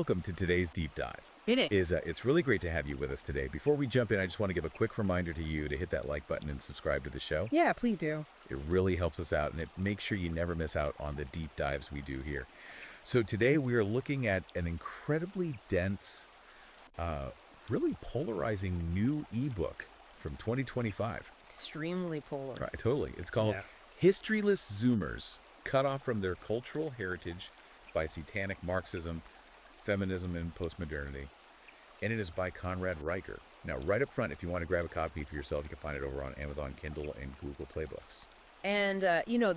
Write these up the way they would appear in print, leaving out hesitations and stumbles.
welcome to today's deep dive. It's really great to have you with us today. Before we jump in, I just want to give a quick reminder to you to hit that like button and subscribe to the show. Yeah, please do. It really helps us out, and it makes sure you never miss out on the deep dives we do here. So today we are looking at an incredibly dense, really polarizing new ebook from 2025. Extremely polar. Right, totally. It's called Historyless Zoomers, Cut Off from Their Cultural Heritage by Satanic Marxism, Feminism, and Postmodernity. And it is by Conrad Riker. Now, right up front, if you want to grab a copy for yourself, you can find it over on Amazon Kindle and Google Play Books. And,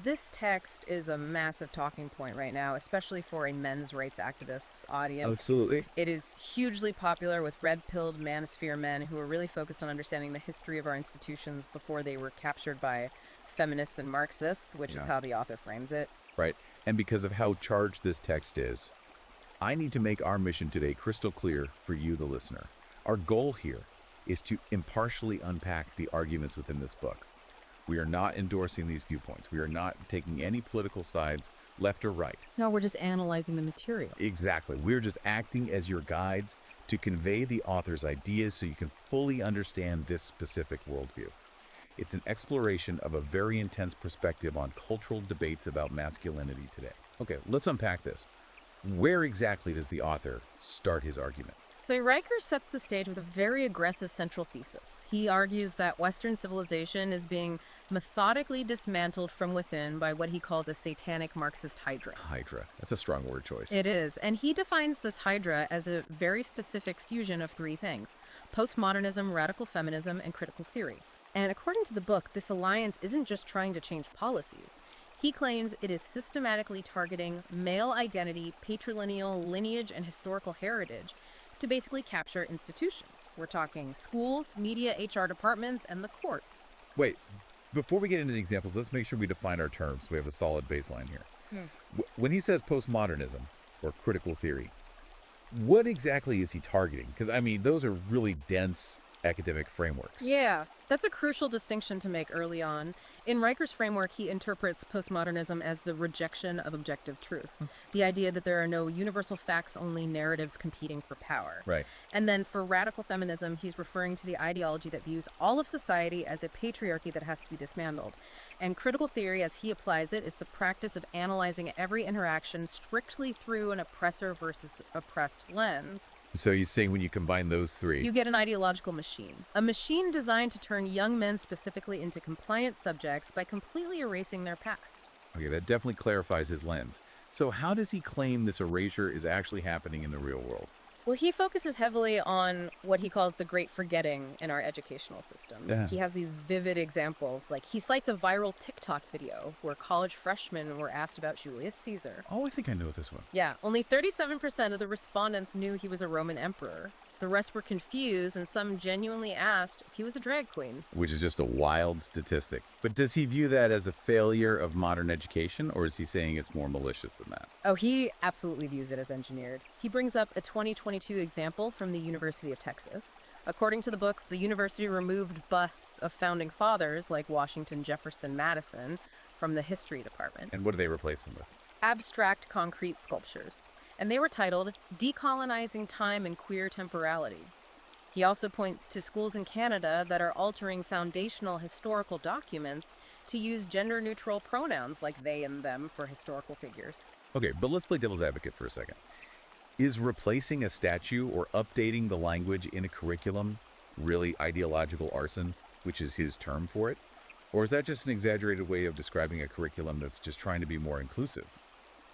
this text is a massive talking point right now, especially for a men's rights activists audience. Absolutely. It is hugely popular with red-pilled manosphere men who are really focused on understanding the history of our institutions before they were captured by feminists and Marxists, which is how the author frames it. Right. And because of how charged this text is, I need to make our mission today crystal clear for you, the listener. Our goal here is to impartially unpack the arguments within this book. We are not endorsing these viewpoints. We are not taking any political sides, left or right. No, we're just analyzing the material. Exactly. We're just acting as your guides to convey the author's ideas so you can fully understand this specific worldview. It's an exploration of a very intense perspective on cultural debates about masculinity today. Okay, let's unpack this. Where exactly does the author start his argument? So Riker sets the stage with a very aggressive central thesis. He argues that Western civilization is being methodically dismantled from within by what he calls a satanic Marxist hydra. Hydra. That's a strong word choice. It is. And he defines this hydra as a very specific fusion of three things: postmodernism, radical feminism, and critical theory. And according to the book, this alliance isn't just trying to change policies. He claims it is systematically targeting male identity, patrilineal lineage, and historical heritage to basically capture institutions. We're talking schools, media, HR departments, and the courts. Wait, before we get into the examples, let's make sure we define our terms so we have a solid baseline here. When he says postmodernism or critical theory, what exactly is he targeting? Because, those are really dense academic frameworks. Yeah, that's a crucial distinction to make early on. In Riker's framework, he interprets postmodernism as the rejection of objective truth, the idea that there are no universal facts, only narratives competing for power. Right. And then for radical feminism, he's referring to the ideology that views all of society as a patriarchy that has to be dismantled. And critical theory, as he applies it, is the practice of analyzing every interaction strictly through an oppressor versus oppressed lens. So you're saying when you combine those three, you get an ideological machine. A machine designed to turn young men specifically into compliant subjects by completely erasing their past. Okay, that definitely clarifies his lens. So how does he claim this erasure is actually happening in the real world? Well, he focuses heavily on what he calls the great forgetting in our educational systems. Yeah. He has these vivid examples. Like, he cites a viral TikTok video where college freshmen were asked about Julius Caesar. Oh, I think I know this one. Yeah, only 37% of the respondents knew he was a Roman emperor. The rest were confused, and some genuinely asked if he was a drag queen. Which is just a wild statistic. But does he view that as a failure of modern education, or is he saying it's more malicious than that? Oh, he absolutely views it as engineered. He brings up a 2022 example from the University of Texas. According to the book, the university removed busts of founding fathers like Washington, Jefferson, Madison from the history department. And what do they replace them with? Abstract concrete sculptures. And they were titled Decolonizing Time and Queer Temporality. He also points to schools in Canada that are altering foundational historical documents to use gender-neutral pronouns like they and them for historical figures. Okay, but let's play devil's advocate for a second. Is replacing a statue or updating the language in a curriculum really ideological arson, which is his term for it? Or is that just an exaggerated way of describing a curriculum that's just trying to be more inclusive?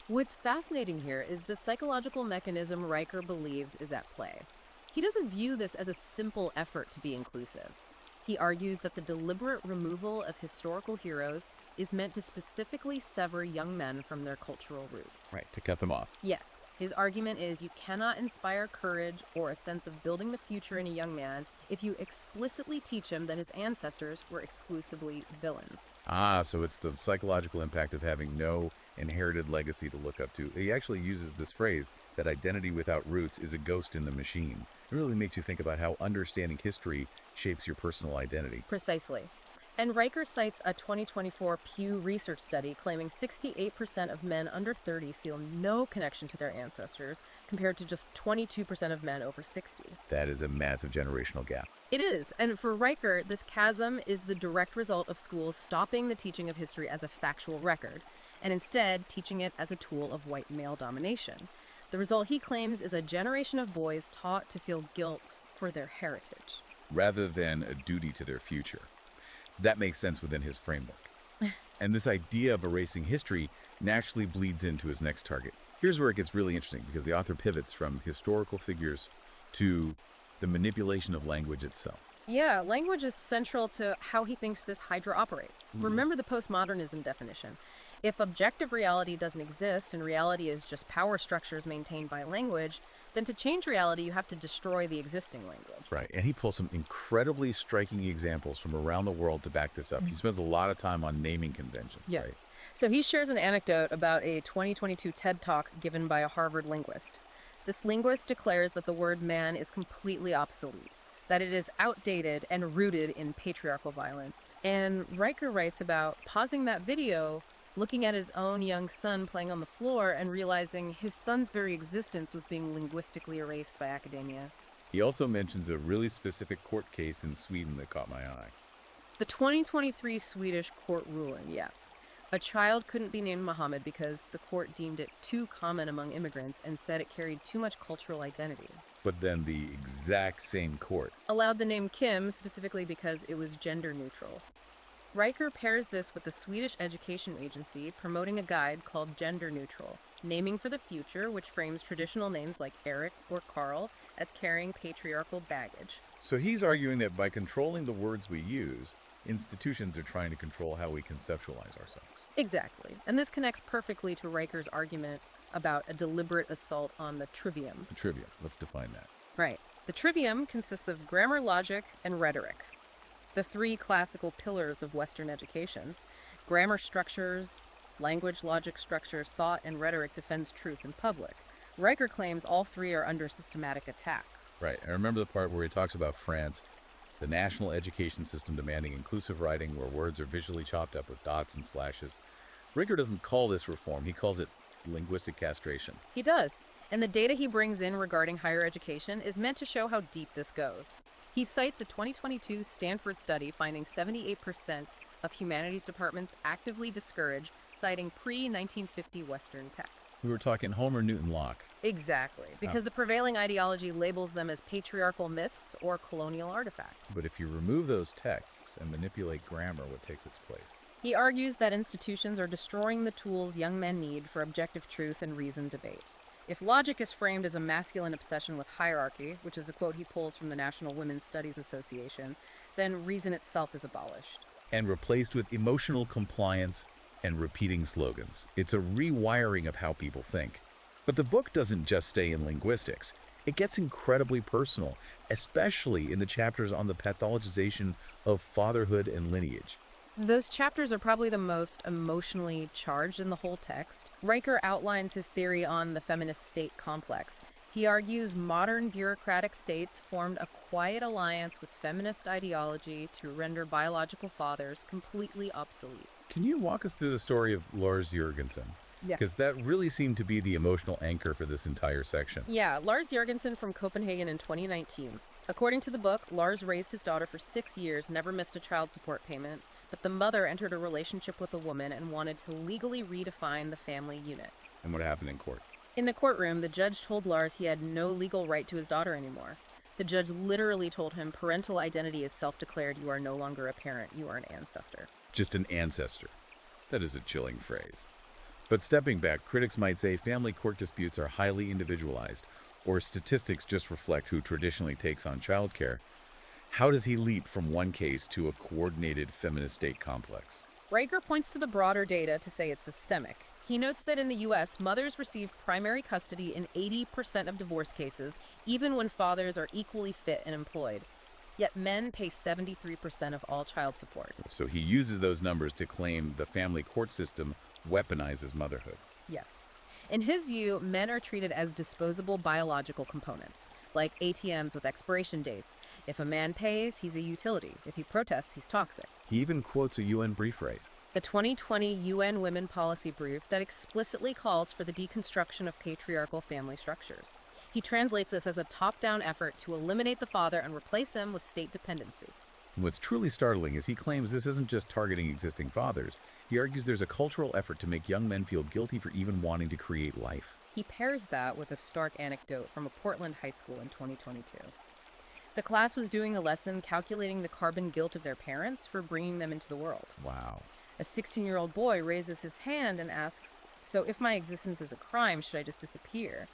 What's fascinating here is the psychological mechanism Riker believes is at play. He doesn't view this as a simple effort to be inclusive. He argues that the deliberate removal of historical heroes is meant to specifically sever young men from their cultural roots. Right, to cut them off. Yes. His argument is you cannot inspire courage or a sense of building the future in a young man if you explicitly teach him that his ancestors were exclusively villains. Ah, so it's the psychological impact of having no inherited legacy to look up to. He actually uses this phrase that identity without roots is a ghost in the machine. It really makes you think about how understanding history shapes your personal identity. Precisely. And Riker cites a 2024 Pew Research study claiming 68% of men under 30 feel no connection to their ancestors, compared to just 22% of men over 60. That is a massive generational gap. It is, and for Riker, this chasm is the direct result of schools stopping the teaching of history as a factual record, and instead teaching it as a tool of white male domination. The result, he claims, is a generation of boys taught to feel guilt for their heritage. Rather than a duty to their future. That makes sense within his framework. And this idea of erasing history naturally bleeds into his next target. Here's where it gets really interesting, because the author pivots from historical figures to the manipulation of language itself. Yeah, language is central to how he thinks this hydra operates. Remember the postmodernism definition. If objective reality doesn't exist and reality is just power structures maintained by language, then to change reality, you have to destroy the existing language. Right, and he pulls some incredibly striking examples from around the world to back this up. He spends a lot of time on naming conventions, right? So he shares an anecdote about a 2022 TED Talk given by a Harvard linguist. This linguist declares that the word man is completely obsolete, that it is outdated and rooted in patriarchal violence. And Riker writes about pausing that video, looking at his own young son playing on the floor and realizing his son's very existence was being linguistically erased by academia. He also mentions a really specific court case in Sweden that caught my eye. The 2023 Swedish court ruling, yeah. A child couldn't be named Muhammad because the court deemed it too common among immigrants and said it carried too much cultural identity. But then the exact same court Allowed the name Kim specifically because it was gender neutral. Riker pairs this with the Swedish education agency promoting a guide called Gender Neutral, Naming for the Future, which frames traditional names like Eric or Carl as carrying patriarchal baggage. So he's arguing that by controlling the words we use, institutions are trying to control how we conceptualize ourselves. Exactly. And this connects perfectly to Riker's argument about a deliberate assault on the trivium. The trivium, let's define that. Right. The trivium consists of grammar, logic, and rhetoric, the three classical pillars of Western education. Grammar structures, language, logic structures, thought, and rhetoric defends truth in public. Riker claims all three are under systematic attack. Right. I remember the part where he talks about France, the national education system demanding inclusive writing where words are visually chopped up with dots and slashes. Riker doesn't call this reform. He calls it linguistic castration. He does. And the data he brings in regarding higher education is meant to show how deep this goes. He cites a 2022 Stanford study finding 78% of humanities departments actively discourage citing pre-1950 Western texts. We were talking Homer, Newton, Locke. Exactly, because the prevailing ideology labels them as patriarchal myths or colonial artifacts. But if you remove those texts and manipulate grammar, what takes its place? He argues that institutions are destroying the tools young men need for objective truth and reasoned debate. If logic is framed as a masculine obsession with hierarchy, which is a quote he pulls from the National Women's Studies Association, then reason itself is abolished. And replaced with emotional compliance and repeating slogans. It's a rewiring of how people think. But the book doesn't just stay in linguistics. It gets incredibly personal, especially in the chapters on the pathologization of fatherhood and lineage. Those chapters are probably the most emotionally charged in the whole text. Riker outlines his theory on the feminist state complex. He argues modern bureaucratic states formed a quiet alliance with feminist ideology to render biological fathers completely obsolete. Can you walk us through the story of Lars Jørgensen? Yeah. Because that really seemed to be the emotional anchor for this entire section. Yeah, Lars Jørgensen from Copenhagen in 2019. According to the book, Lars raised his daughter for 6 years, never missed a child support payment, but the mother entered a relationship with a woman and wanted to legally redefine the family unit. And what happened in court? In the courtroom, the judge told Lars he had no legal right to his daughter anymore. The judge literally told him parental identity is self-declared. You are no longer a parent. You are an ancestor. Just an ancestor. That is a chilling phrase. But stepping back, critics might say family court disputes are highly individualized, or statistics just reflect who traditionally takes on childcare. How does he leap from one case to a coordinated feminist state complex? Riker points to the broader data to say it's systemic. He notes that in the U.S., mothers receive primary custody in 80% of divorce cases, even when fathers are equally fit and employed. Yet men pay 73% of all child support. So he uses those numbers to claim the family court system weaponizes motherhood. Yes. In his view, men are treated as disposable biological components. like ATMs with expiration dates. If a man pays, he's a utility. If he protests, he's toxic. He even quotes a UN brief rate. A 2020 UN Women Policy Brief that explicitly calls for the deconstruction of patriarchal family structures. He translates this as a top-down effort to eliminate the father and replace him with state dependency. And what's truly startling is he claims this isn't just targeting existing fathers. He argues there's a cultural effort to make young men feel guilty for even wanting to create life. He pairs that with a stark anecdote from a Portland high school in 2022. The class was doing a lesson calculating the carbon guilt of their parents for bringing them into the world. Wow. A 16-year-old boy raises his hand and asks, "So if my existence is a crime, should I just disappear?"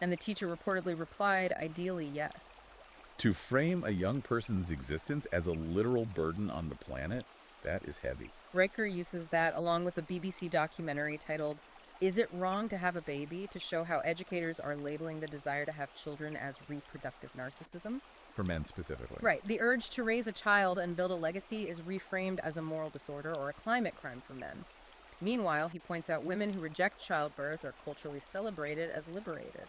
And the teacher reportedly replied, "Ideally, yes." To frame a young person's existence as a literal burden on the planet, that is heavy. Riker uses that along with a BBC documentary titled, "Is It Wrong to Have a Baby?" to show how educators are labeling the desire to have children as reproductive narcissism. For men specifically. Right. The urge to raise a child and build a legacy is reframed as a moral disorder or a climate crime for men. Meanwhile, he points out women who reject childbirth are culturally celebrated as liberated.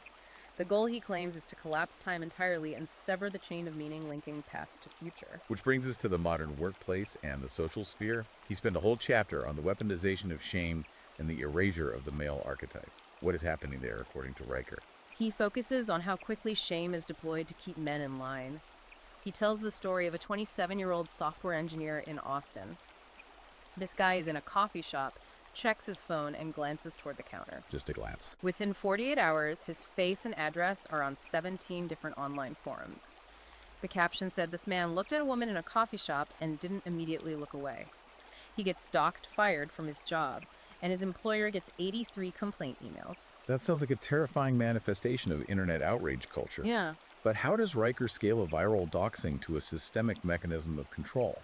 The goal, he claims, is to collapse time entirely and sever the chain of meaning linking past to future. Which brings us to the modern workplace and the social sphere. He spent a whole chapter on the weaponization of shame and the erasure of the male archetype. What is happening there, according to Riker? He focuses on how quickly shame is deployed to keep men in line. He tells the story of a 27-year-old software engineer in Austin. This guy is in a coffee shop, checks his phone, and glances toward the counter. Just a glance. Within 48 hours, his face and address are on 17 different online forums. The caption said this man looked at a woman in a coffee shop and didn't immediately look away. He gets doxed, fired from his job, and his employer gets 83 complaint emails. That sounds like a terrifying manifestation of internet outrage culture. Yeah. But how does Riker scale a viral doxing to a systemic mechanism of control?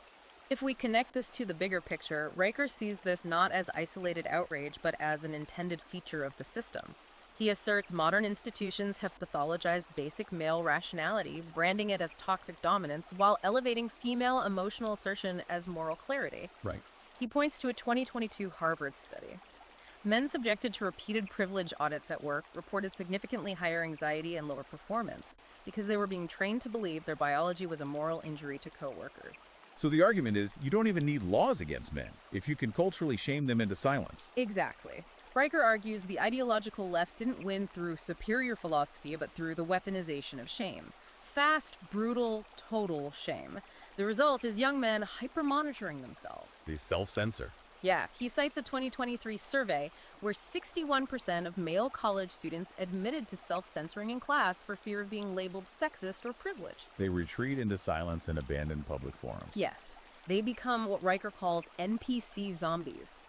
If we connect this to the bigger picture, Riker sees this not as isolated outrage, but as an intended feature of the system. He asserts modern institutions have pathologized basic male rationality, branding it as toxic dominance, while elevating female emotional assertion as moral clarity. Right. He points to a 2022 Harvard study. Men subjected to repeated privilege audits at work reported significantly higher anxiety and lower performance because they were being trained to believe their biology was a moral injury to coworkers. So the argument is you don't even need laws against men if you can culturally shame them into silence. Exactly. Riker argues the ideological left didn't win through superior philosophy, but through the weaponization of shame. Fast, brutal, total shame. The result is young men hyper-monitoring themselves. They self-censor. Yeah, he cites a 2023 survey where 61% of male college students admitted to self-censoring in class for fear of being labeled sexist or privileged. They retreat into silence and abandon public forums. Yes, they become what Riker calls NPC zombies,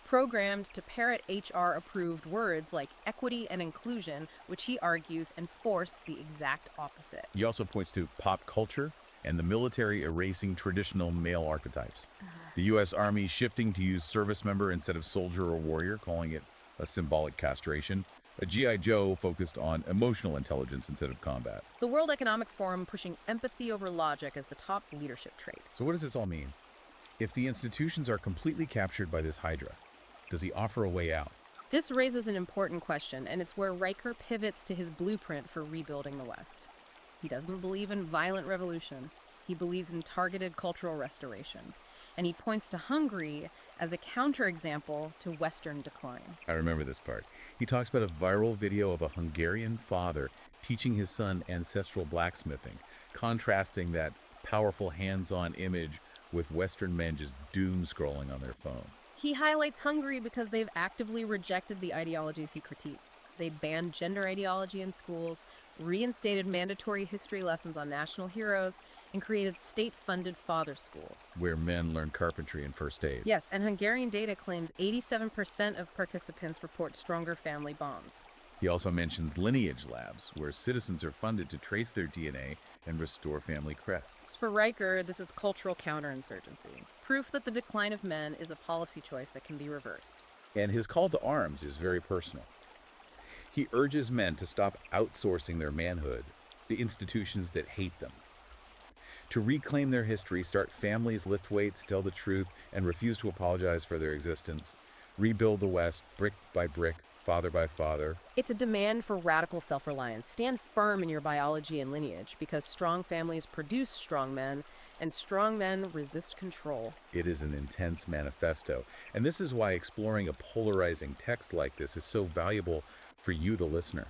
programmed to parrot HR-approved words like equity and inclusion, which he argues enforce the exact opposite. He also points to pop culture and the military erasing traditional male archetypes. The U.S. Army shifting to use service member instead of soldier or warrior, calling it a symbolic castration. A G.I. Joe focused on emotional intelligence instead of combat. The World Economic Forum pushing empathy over logic as the top leadership trait. So what does this all mean? If the institutions are completely captured by this Hydra, does he offer a way out? This raises an important question, and it's where Riker pivots to his blueprint for rebuilding the West. He doesn't believe in violent revolution. He believes in targeted cultural restoration. And he points to Hungary as a counterexample to Western decline. I remember this part. He talks about a viral video of a Hungarian father teaching his son ancestral blacksmithing, contrasting that powerful hands-on image with Western men just doom scrolling on their phones. He highlights Hungary because they've actively rejected the ideologies he critiques. They banned gender ideology in schools, reinstated mandatory history lessons on national heroes, and created state-funded father schools. Where men learn carpentry and first aid. Yes, and Hungarian data claims 87% of participants report stronger family bonds. He also mentions lineage labs, where citizens are funded to trace their DNA and restore family crests. For Riker, this is cultural counterinsurgency, proof that the decline of men is a policy choice that can be reversed. And his call to arms is very personal. He urges men to stop outsourcing their manhood to institutions that hate them. To reclaim their history, start families, lift weights, tell the truth, and refuse to apologize for their existence. Rebuild the West brick by brick, father by father. It's a demand for radical self-reliance. Stand firm in your biology and lineage, because strong families produce strong men, and strong men resist control. It is an intense manifesto, and this is why exploring a polarizing text like this is so valuable for you, the listener.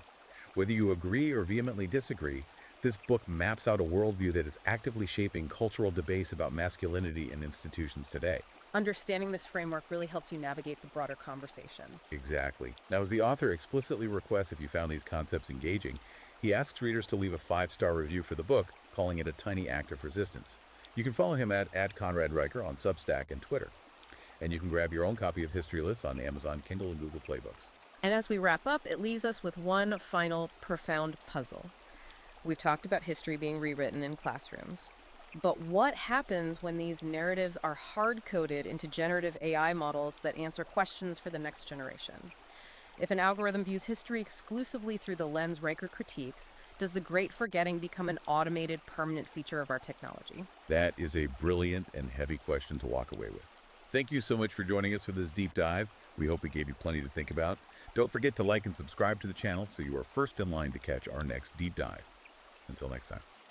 Whether you agree or vehemently disagree, this book maps out a worldview that is actively shaping cultural debates about masculinity in institutions today. Understanding this framework really helps you navigate the broader conversation. Exactly. Now, as the author explicitly requests if you found these concepts engaging, he asks readers to leave a 5-star review for the book, calling it a tiny act of resistance. You can follow him at Conrad Riker on Substack and Twitter. And you can grab your own copy of Historyless on Amazon Kindle and Google Play Books. And as we wrap up, it leaves us with one final profound puzzle. We've talked about history being rewritten in classrooms. But what happens when these narratives are hard-coded into generative AI models that answer questions for the next generation? If an algorithm views history exclusively through the lens Riker critiques, does the great forgetting become an automated, permanent feature of our technology? That is a brilliant and heavy question to walk away with. Thank you so much for joining us for this deep dive. We hope we gave you plenty to think about. Don't forget to like and subscribe to the channel so you are first in line to catch our next deep dive. Until next time.